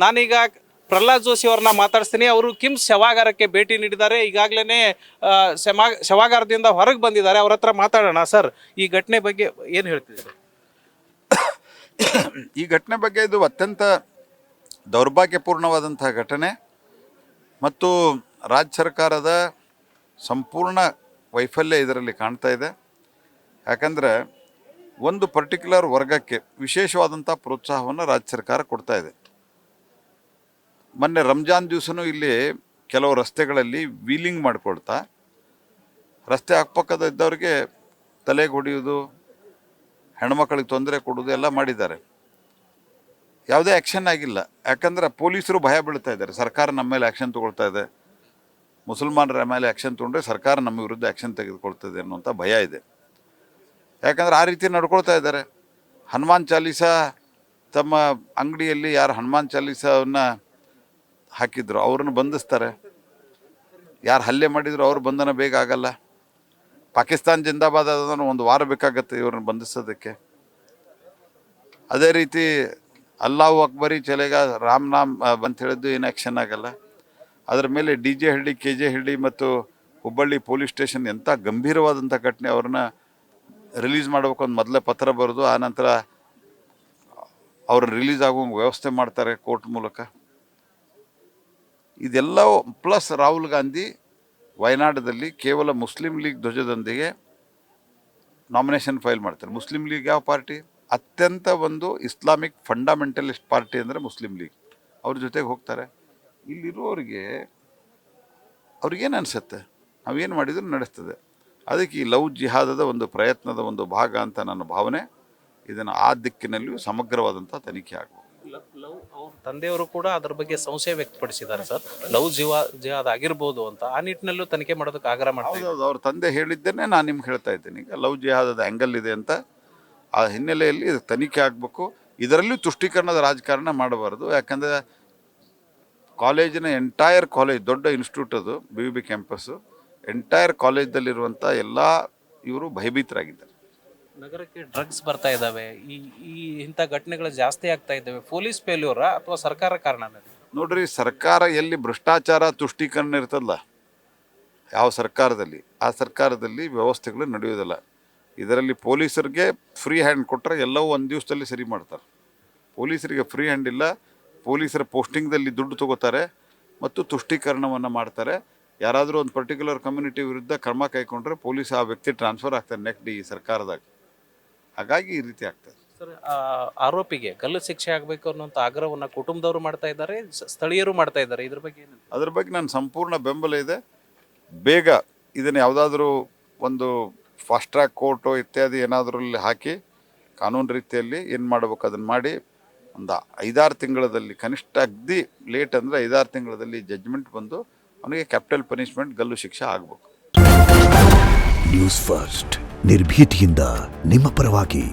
ನಾನೀಗ ಪ್ರಹ್ಲಾದ್ ಜೋಶಿ ಅವ್ರನ್ನ ಮಾತಾಡ್ತೀನಿ. ಅವರು ಕಿಮ್ಸ್ ಶವಾಗಾರಕ್ಕೆ ಭೇಟಿ ನೀಡಿದ್ದಾರೆ. ಈಗಾಗಲೇ ಶವಾಗಾರದಿಂದ ಹೊರಗೆ ಬಂದಿದ್ದಾರೆ. ಅವ್ರ ಹತ್ರ ಮಾತಾಡೋಣ. ಸರ್, ಈ ಘಟನೆ ಬಗ್ಗೆ ಏನು ಹೇಳ್ತೀವಿ ಸರ್? ಈ ಘಟನೆ ಬಗ್ಗೆ ಇದು ಅತ್ಯಂತ ದೌರ್ಭಾಗ್ಯಪೂರ್ಣವಾದಂಥ ಘಟನೆ ಮತ್ತು ರಾಜ್ಯ ಸರ್ಕಾರದ ಸಂಪೂರ್ಣ ವೈಫಲ್ಯ ಇದರಲ್ಲಿ ಕಾಣ್ತಾ ಇದೆ. ಯಾಕಂದರೆ ಒಂದು ಪರ್ಟಿಕ್ಯುಲರ್ ವರ್ಗಕ್ಕೆ ವಿಶೇಷವಾದಂಥ ಪ್ರೋತ್ಸಾಹವನ್ನು ರಾಜ್ಯ ಸರ್ಕಾರ ಕೊಡ್ತಾ ಇದೆ. ಮೊನ್ನೆ ರಂಜಾನ್ ದಿವಸನೂ ಇಲ್ಲಿ ಕೆಲವು ರಸ್ತೆಗಳಲ್ಲಿ ವೀಲಿಂಗ್ ಮಾಡಿಕೊಳ್ತಾ ರಸ್ತೆ ಅಕ್ಕಪಕ್ಕದ ಇದ್ದವ್ರಿಗೆ ತಲೆಗೆ ಹೊಡೆಯೋದು, ಹೆಣ್ಮಕ್ಳಿಗೆ ತೊಂದರೆ ಕೊಡೋದು ಎಲ್ಲ ಮಾಡಿದ್ದಾರೆ. ಯಾವುದೇ ಆ್ಯಕ್ಷನ್ ಆಗಿಲ್ಲ. ಯಾಕಂದ್ರೆ ಪೊಲೀಸರು ಭಯ ಬೀಳ್ತಾ ಇದ್ದಾರೆ, ಸರ್ಕಾರ ನಮ್ಮ ಮೇಲೆ ಆ್ಯಕ್ಷನ್ ತೊಗೊಳ್ತಾ ಇದೆ, ಮುಸಲ್ಮಾನರ ಮೇಲೆ ಆ್ಯಕ್ಷನ್ ತೊಗೊಂಡ್ರೆ ಸರ್ಕಾರ ನಮ್ಮ ವಿರುದ್ಧ ಆ್ಯಕ್ಷನ್ ತೆಗೆದುಕೊಳ್ತದೆ ಅನ್ನುವಂಥ ಭಯ ಇದೆ. ಯಾಕಂದ್ರೆ ಆ ರೀತಿ ನಡ್ಕೊಳ್ತಾ ಇದ್ದಾರೆ. ಹನುಮಾನ್ ಚಾಲೀಸ ತಮ್ಮ ಅಂಗಡಿಯಲ್ಲಿ ಯಾರು ಹನುಮಾನ್ ಚಾಲೀಸವನ್ನು ಹಾಕಿದ್ರು ಅವ್ರನ್ನ ಬಂಧಿಸ್ತಾರೆ. ಯಾರು ಹಲ್ಲೆ ಮಾಡಿದ್ರು ಅವ್ರ ಬಂಧನ ಬೇಗ ಆಗಲ್ಲ. ಪಾಕಿಸ್ತಾನ ಜಿಂದಾಬಾದ್ ಅದನ್ನು 1 ವಾರ ಬೇಕಾಗತ್ತೆ ಇವ್ರನ್ನ ಬಂಧಿಸೋದಕ್ಕೆ. ಅದೇ ರೀತಿ ಅಲ್ಲಾಹು ಅಕ್ಬರಿ ಚಲೆಗ ರಾಮ್ ನಾಮ್ ಅಂತ ಹೇಳಿದ್ದು ಏನು ಆ್ಯಕ್ಷನ್ ಆಗಲ್ಲ. ಅದರ ಮೇಲೆ DJ ಹಳ್ಳಿ, KJ ಹಳ್ಳಿ ಮತ್ತು ಹುಬ್ಬಳ್ಳಿ ಪೊಲೀಸ್ ಸ್ಟೇಷನ್ ಎಂಥ ಗಂಭೀರವಾದಂಥ ಘಟನೆ. ಅವ್ರನ್ನ ರಿಲೀಸ್ ಮಾಡಬೇಕು ಅಂತ ಮೊದಲೇ ಪತ್ರ ಬರೆದು ಆನಂತರ ಅವ್ರು ರಿಲೀಸ್ ಆಗುವಂಗೆ ವ್ಯವಸ್ಥೆ ಮಾಡ್ತಾರೆ ಕೋರ್ಟ್ ಮೂಲಕ. ಇದೆಲ್ಲ ಪ್ಲಸ್ ರಾಹುಲ್ ಗಾಂಧಿ ವಯನಾಡದಲ್ಲಿ ಕೇವಲ ಮುಸ್ಲಿಂ ಲೀಗ್ ಧ್ವಜದೊಂದಿಗೆ ನಾಮಿನೇಷನ್ ಫೈಲ್ ಮಾಡ್ತಾರೆ. ಮುಸ್ಲಿಂ ಲೀಗ್ ಯಾವ ಪಾರ್ಟಿ? ಅತ್ಯಂತ ಒಂದು ಇಸ್ಲಾಮಿಕ್ ಫಂಡಮೆಂಟಲಿಸ್ಟ್ ಪಾರ್ಟಿ ಅಂದರೆ ಮುಸ್ಲಿಂ ಲೀಗ್. ಅವ್ರ ಜೊತೆಗೆ ಹೋಗ್ತಾರೆ. ಇಲ್ಲಿರುವವರಿಗೆ ಅವ್ರಿಗೇನು ಅನಿಸುತ್ತೆ, ನಾವೇನು ಮಾಡಿದರೂ ನಡೆಸ್ತದೆ. ಅದಕ್ಕೆ ಈ ಲವ್ ಜಿಹಾದದ ಒಂದು ಪ್ರಯತ್ನದ ಒಂದು ಭಾಗ ಅಂತ ನನ್ನ ಭಾವನೆ. ಇದನ್ನು ಆ ದಿಕ್ಕಿನಲ್ಲಿಯೂ ಸಮಗ್ರವಾದಂಥ ತನಿಖೆ ಆಗಬೇಕು. ಅವ್ರ ತಂದೆಯವರು ಕೂಡ ಅದರ ಬಗ್ಗೆ ಸಂಶಯ ವ್ಯಕ್ತಪಡಿಸಿದ್ದಾರೆ ಸರ್, ಲವ್ ಜಿಹಾದ್ ಆಗಿರ್ಬೋದು ಅಂತ. ಆ ನಿಟ್ಟಿನಲ್ಲೂ ತನಿಖೆ ಮಾಡೋದಕ್ಕೆ ಆಗ್ರಹ ಮಾಡ್ತಾರೆ. ಹೌದು, ಅವ್ರ ತಂದೆ ಹೇಳಿದ್ದೇನೆ ನಾನು ನಿಮ್ಗೆ ಹೇಳ್ತಾ ಇದ್ದೀನಿ. ಈಗ ಲವ್ ಜಿಹಾದದ ಆ್ಯಂಗಲ್ ಇದೆ ಅಂತ. ಆ ಹಿನ್ನೆಲೆಯಲ್ಲಿ ಇದು ತನಿಖೆ ಆಗಬೇಕು. ಇದರಲ್ಲೂ ತುಷ್ಟೀಕರಣದ ರಾಜಕಾರಣ ಮಾಡಬಾರ್ದು. ಯಾಕಂದರೆ ಕಾಲೇಜಿನ ಎಂಟೈರ್ ಕಾಲೇಜ್, ದೊಡ್ಡ ಇನ್ಸ್ಟಿಟ್ಯೂಟ್ ಅದು, BVB ಕ್ಯಾಂಪಸ್ಸು, ಎಂಟೈರ್ ಕಾಲೇಜ್ದಲ್ಲಿರುವಂಥ ಎಲ್ಲ ಇವರು ಭಯಭೀತರಾಗಿದ್ದಾರೆ. ನಗರಕ್ಕೆ ಡ್ರಗ್ಸ್ ಬರ್ತಾ ಇದ್ದಾವೆ, ಈ ಇಂಥ ಘಟನೆಗಳು ಜಾಸ್ತಿ ಆಗ್ತಾ ಇದ್ದಾವೆ. ಪೊಲೀಸ್ ಫೇಲ್ಯೂರ ಅಥವಾ ಸರ್ಕಾರ ಕಾರಣನೇ? ನೋಡ್ರಿ, ಸರ್ಕಾರ ಎಲ್ಲಿ ಭ್ರಷ್ಟಾಚಾರ ತುಷ್ಟೀಕರಣ ಇರ್ತದಲ್ಲ ಯಾವ ಸರ್ಕಾರದಲ್ಲಿ, ಆ ಸರ್ಕಾರದಲ್ಲಿ ವ್ಯವಸ್ಥೆಗಳು ನಡೆಯೋದಿಲ್ಲ. ಇದರಲ್ಲಿ ಪೊಲೀಸರಿಗೆ ಫ್ರೀ ಹ್ಯಾಂಡ್ ಕೊಟ್ಟರೆ ಎಲ್ಲವೂ ಒಂದು ದಿವಸದಲ್ಲಿ ಸರಿ ಮಾಡ್ತಾರೆ. ಪೊಲೀಸರಿಗೆ ಫ್ರೀ ಹ್ಯಾಂಡ್ ಇಲ್ಲ. ಪೊಲೀಸರ ಪೋಸ್ಟಿಂಗ್ದಲ್ಲಿ ದುಡ್ಡು ತಗೋತಾರೆ ಮತ್ತು ತುಷ್ಟೀಕರಣವನ್ನು ಮಾಡ್ತಾರೆ. ಯಾರಾದರೂ ಒಂದು ಪರ್ಟಿಕ್ಯುಲರ್ ಕಮ್ಯುನಿಟಿ ವಿರುದ್ಧ ಕ್ರಮ ಕೈಗೊಂಡ್ರೆ ಪೊಲೀಸ್ ಆ ವ್ಯಕ್ತಿ ಟ್ರಾನ್ಸ್ಫರ್ ಆಗ್ತಾರೆ ನೆಕ್ಸ್ಟ್ ಈ ಸರ್ಕಾರದಾಗ. ಹಾಗಾಗಿ ಈ ರೀತಿ ಆಗ್ತದೆ. ಸರ್, ಆರೋಪಿಗೆ ಗಲ್ಲು ಶಿಕ್ಷೆ ಆಗಬೇಕು ಅನ್ನೋಂಥ ಆಗ್ರಹವನ್ನು ಕುಟುಂಬದವರು ಮಾಡ್ತಾ ಇದ್ದಾರೆ, ಸ್ಥಳೀಯರು ಮಾಡ್ತಾ ಇದ್ದಾರೆ. ಇದ್ರ ಬಗ್ಗೆ ಏನು? ಅದ್ರ ಬಗ್ಗೆ ನನ್ನ ಸಂಪೂರ್ಣ ಬೆಂಬಲ ಇದೆ. ಬೇಗ ಇದನ್ನು ಯಾವುದಾದ್ರೂ ಒಂದು ಫಾಸ್ಟ್ ಟ್ರ್ಯಾಕ್ ಕೋರ್ಟು ಇತ್ಯಾದಿ ಏನಾದರಲ್ಲಿ ಹಾಕಿ ಕಾನೂನು ರೀತಿಯಲ್ಲಿ ಏನು ಮಾಡಬೇಕು ಅದನ್ನು ಮಾಡಿ ಒಂದು 5-6 ತಿಂಗಳಲ್ಲಿ, ಕನಿಷ್ಠ ಅಗ್ದಿ ಲೇಟ್ ಅಂದರೆ 5-6 ತಿಂಗಳಲ್ಲಿ ಜಡ್ಜ್ಮೆಂಟ್ ಬಂದು ಅವನಿಗೆ ಕ್ಯಾಪಿಟಲ್ ಪನಿಷ್ಮೆಂಟ್, ಗಲ್ಲು ಶಿಕ್ಷೆ ಆಗಬೇಕು. ನ್ಯೂಸ್ ಫಸ್ಟ್, ನಿರ್ಭೀತಿಯಿಂದ ನಿಮ್ಮ ಪರವಾಗಿ.